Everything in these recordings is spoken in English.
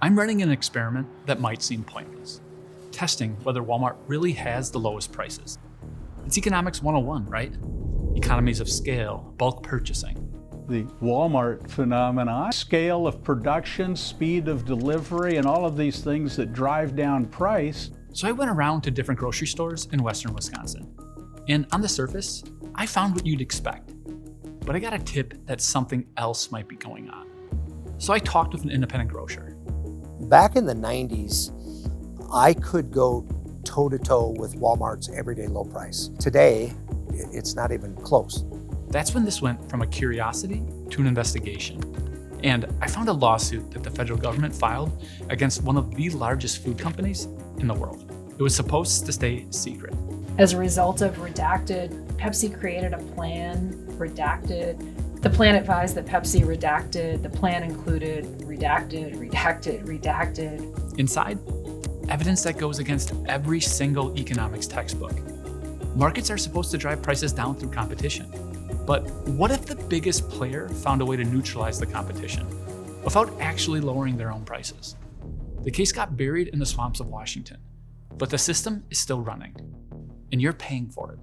I'm running an experiment that might seem pointless, testing whether Walmart really has the lowest prices. It's economics 101, right? Economies of scale, bulk purchasing. The Walmart phenomenon, scale of production, speed of delivery, and all of these things that drive down price. So I went around to different grocery stores in Western Wisconsin. And on the surface, I found what you'd expect. But I got a tip that something else might be going on. So I talked with an independent grocer. Back in the 90s, I could go toe-to-toe with Walmart's everyday low price. Today, it's not even close. That's when this went from a curiosity to an investigation. And I found a lawsuit that the federal government filed against one of the largest food companies in the world. It was supposed to stay secret. As a result of redacted, Pepsi created a plan, redacted. The plan advised that Pepsi redacted. The plan included redacted, redacted, redacted. Inside, evidence that goes against every single economics textbook. Markets are supposed to drive prices down through competition. But what if the biggest player found a way to neutralize the competition without actually lowering their own prices? The case got buried in the swamps of Washington, but the system is still running, and you're paying for it.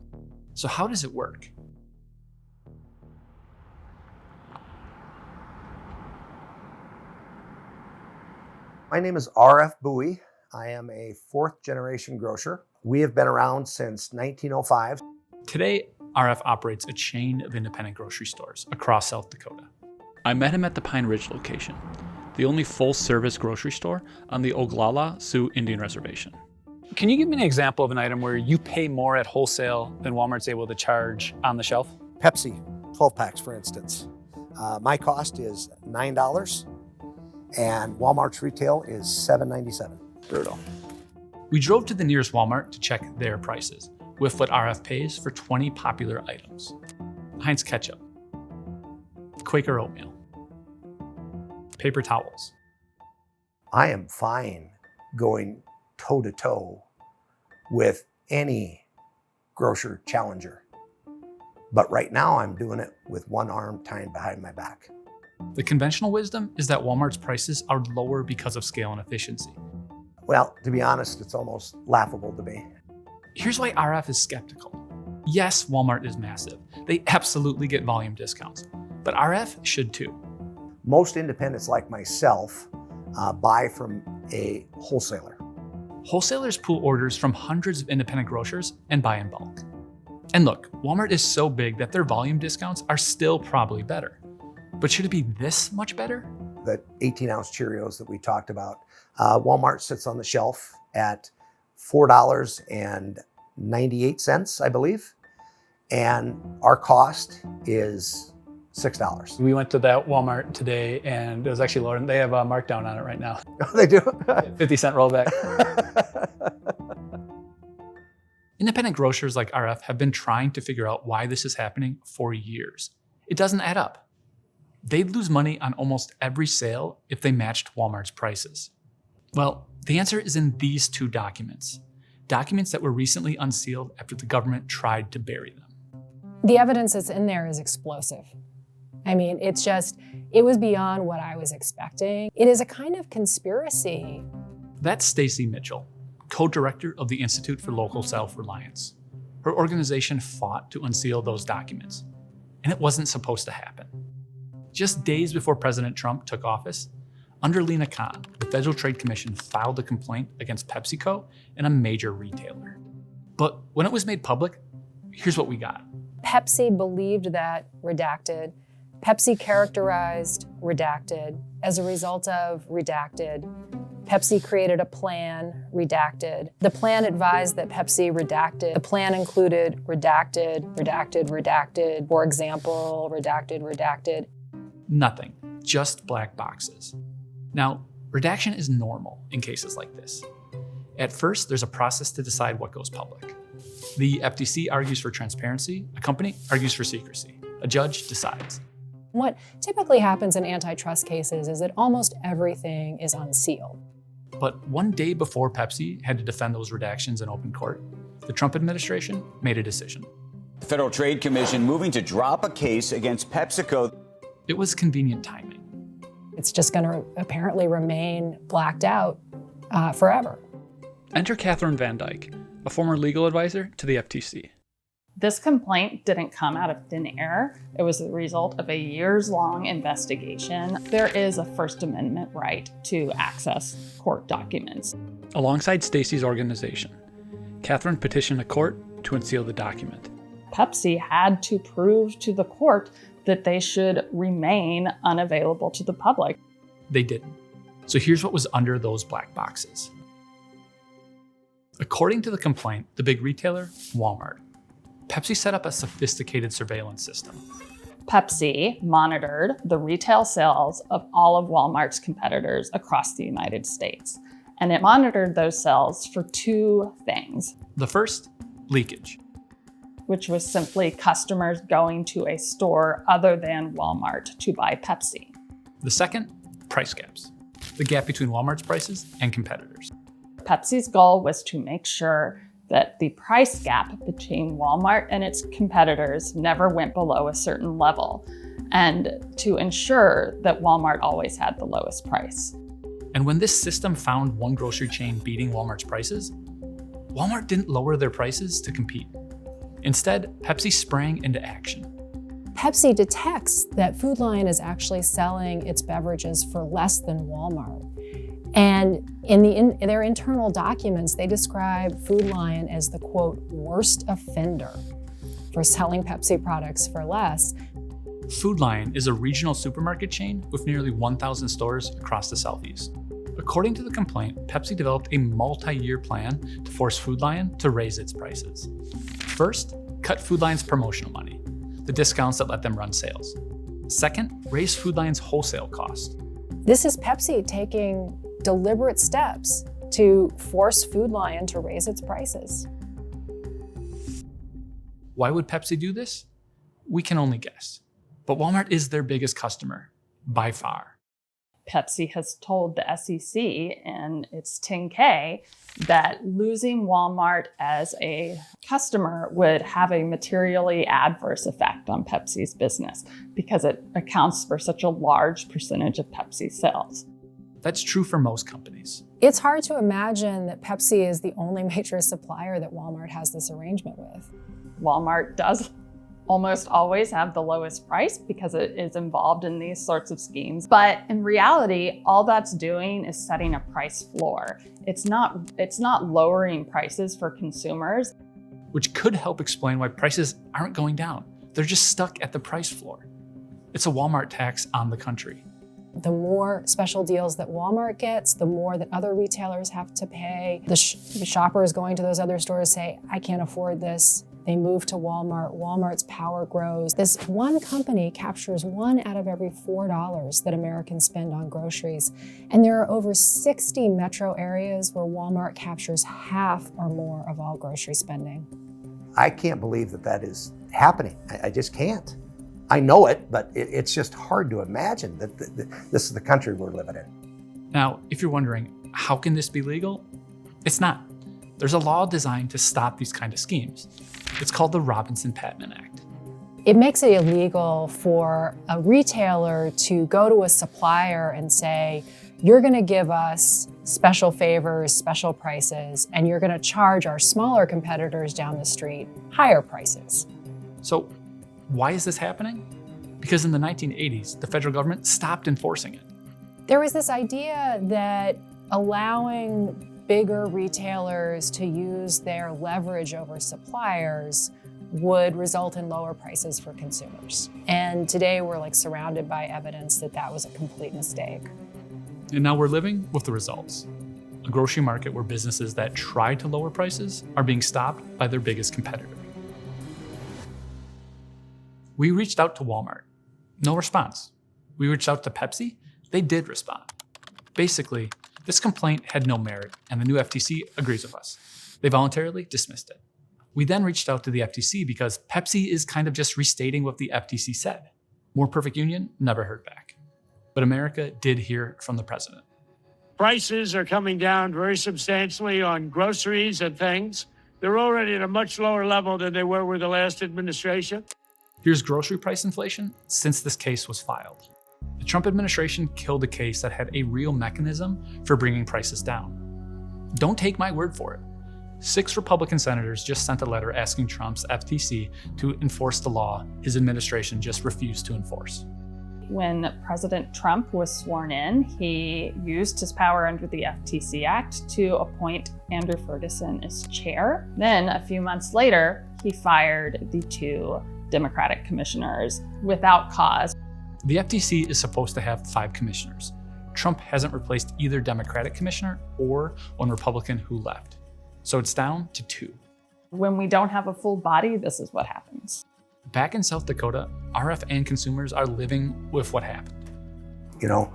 So how does it work? My name is R.F. Bowie. I am a fourth generation grocer. We have been around since 1905. Today, RF operates a chain of independent grocery stores across South Dakota. I met him at the Pine Ridge location, the only full-service grocery store on the Oglala Sioux Indian Reservation. Can you give me an example of an item where you pay more at wholesale than Walmart's able to charge on the shelf? Pepsi, 12 packs for instance. My cost is $9 and Walmart's retail is $7.97. Brutal. We drove to the nearest Walmart to check their prices with what RF pays for 20 popular items. Heinz ketchup, Quaker oatmeal, paper towels. I am fine going toe-to-toe with any grocer challenger. But right now I'm doing it with one arm tied behind my back. The conventional wisdom is that Walmart's prices are lower because of scale and efficiency. Well, to be honest, it's almost laughable to me. Here's why RF is skeptical. Yes, Walmart is massive. They absolutely get volume discounts, but RF should too. Most independents like myself buy from a wholesaler. Wholesalers pool orders from hundreds of independent grocers and buy in bulk. And look, Walmart is so big that their volume discounts are still probably better. But should it be this much better? The 18-ounce Cheerios that we talked about, Walmart sits on the shelf at $4.98, I believe. And our cost is $6. We went to that Walmart today and it was actually lower. They have a markdown on it right now. Oh, they do? 50-cent rollback. Independent grocers like RF have been trying to figure out why this is happening for years. It doesn't add up. They'd lose money on almost every sale if they matched Walmart's prices. Well, the answer is in these two documents. Documents that were recently unsealed after the government tried to bury them. The evidence that's in there is explosive. I mean, it was beyond what I was expecting. It is a kind of conspiracy. That's Stacy Mitchell, co-director of the Institute for Local Self-Reliance. Her organization fought to unseal those documents, and it wasn't supposed to happen. Just days before President Trump took office, under Lena Khan, the Federal Trade Commission filed a complaint against PepsiCo and a major retailer. But when it was made public, here's what we got. Pepsi believed that redacted. Pepsi characterized redacted. As a result of redacted, Pepsi created a plan, redacted. The plan advised that Pepsi redacted. The plan included redacted, redacted, redacted. For example, redacted, redacted. Nothing, just black boxes. Now, redaction is normal in cases like this. At first, there's a process to decide what goes public. The FTC argues for transparency, a company argues for secrecy. A judge decides. What typically happens in antitrust cases is that almost everything is unsealed. But one day before Pepsi had to defend those redactions in open court, the Trump administration made a decision. The Federal Trade Commission moving to drop a case against PepsiCo. It was convenient timing. It's just going to apparently remain blacked out forever. Enter Catherine Van Dyke, a former legal advisor to the FTC. This complaint didn't come out of thin air. It was the result of a years-long investigation. There is a First Amendment right to access court documents. Alongside Stacy's organization, Catherine petitioned a court to unseal the document. Pepsi had to prove to the court that they should remain unavailable to the public. They didn't. So here's what was under those black boxes. According to the complaint, the big retailer, Walmart, Pepsi set up a sophisticated surveillance system. Pepsi monitored the retail sales of all of Walmart's competitors across the United States. And it monitored those sales for two things. The first, leakage. Which was simply customers going to a store other than Walmart to buy Pepsi. The second, price gaps. The gap between Walmart's prices and competitors. Pepsi's goal was to make sure that the price gap between Walmart and its competitors never went below a certain level, and to ensure that Walmart always had the lowest price. And when this system found one grocery chain beating Walmart's prices, Walmart didn't lower their prices to compete. Instead, Pepsi sprang into action. Pepsi detects that Food Lion is actually selling its beverages for less than Walmart. And in their internal documents, they describe Food Lion as the, quote, worst offender for selling Pepsi products for less. Food Lion is a regional supermarket chain with nearly 1,000 stores across the Southeast. According to the complaint, Pepsi developed a multi-year plan to force Food Lion to raise its prices. First, cut Food Lion's promotional money, the discounts that let them run sales. Second, raise Food Lion's wholesale cost. This is Pepsi taking deliberate steps to force Food Lion to raise its prices. Why would Pepsi do this? We can only guess. But Walmart is their biggest customer, by far. Pepsi has told the SEC in its 10-K that losing Walmart as a customer would have a materially adverse effect on Pepsi's business because it accounts for such a large percentage of Pepsi's sales. That's true for most companies. It's hard to imagine that Pepsi is the only major supplier that Walmart has this arrangement with. Walmart does almost always have the lowest price because it is involved in these sorts of schemes. But in reality, all that's doing is setting a price floor. It's not lowering prices for consumers. Which could help explain why prices aren't going down. They're just stuck at the price floor. It's a Walmart tax on the country. The more special deals that Walmart gets, the more that other retailers have to pay. The shoppers going to those other stores say, I can't afford this. They move to Walmart. Walmart's power grows. This one company captures $1 out of every $4 that Americans spend on groceries. And there are over 60 metro areas where Walmart captures half or more of all grocery spending. I can't believe that that is happening. I just can't. I know it, but it's just hard to imagine that this is the country we're living in. Now, if you're wondering, how can this be legal? It's not. There's a law designed to stop these kind of schemes. It's called the Robinson-Patman Act. It makes it illegal for a retailer to go to a supplier and say, you're going to give us special favors, special prices, and you're going to charge our smaller competitors down the street higher prices. So why is this happening? Because in the 1980s, the federal government stopped enforcing it. There was this idea that allowing bigger retailers to use their leverage over suppliers would result in lower prices for consumers. And today we're surrounded by evidence that that was a complete mistake. And now we're living with the results. A grocery market where businesses that try to lower prices are being stopped by their biggest competitor. We reached out to Walmart. No response. We reached out to Pepsi. They did respond. Basically, this complaint had no merit, and the new FTC agrees with us. They voluntarily dismissed it. We then reached out to the FTC because Pepsi is kind of just restating what the FTC said. More Perfect Union never heard back. But America did hear from the president. Prices are coming down very substantially on groceries and things. They're already at a much lower level than they were with the last administration. Here's grocery price inflation since this case was filed. The Trump administration killed a case that had a real mechanism for bringing prices down. Don't take my word for it. 6 Republican senators just sent a letter asking Trump's FTC to enforce the law his administration just refused to enforce. When President Trump was sworn in, he used his power under the FTC Act to appoint Andrew Ferguson as chair. Then, a few months later, he fired the 2 Democratic commissioners without cause. The FTC is supposed to have 5 commissioners. Trump hasn't replaced either Democratic commissioner or one Republican who left. So it's down to 2. When we don't have a full body, this is what happens. Back in South Dakota, RF and consumers are living with what happened. You know,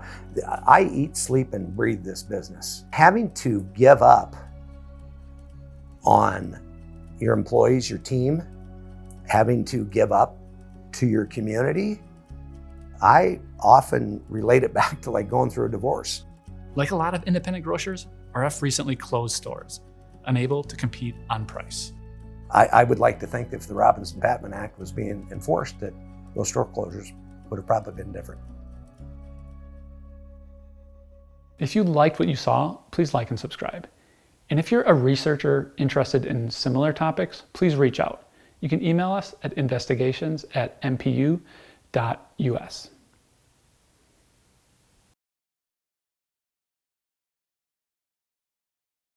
I eat, sleep, and breathe this business. Having to give up on your employees, your team, having to give up to your community, I often relate it back to like going through a divorce. Like a lot of independent grocers, RF recently closed stores, unable to compete on price. I would like to think that if the Robinson-Patman Act was being enforced, that those store closures would have probably been different. If you liked what you saw, please like and subscribe. And if you're a researcher interested in similar topics, please reach out. You can email us at investigations@mpu.us.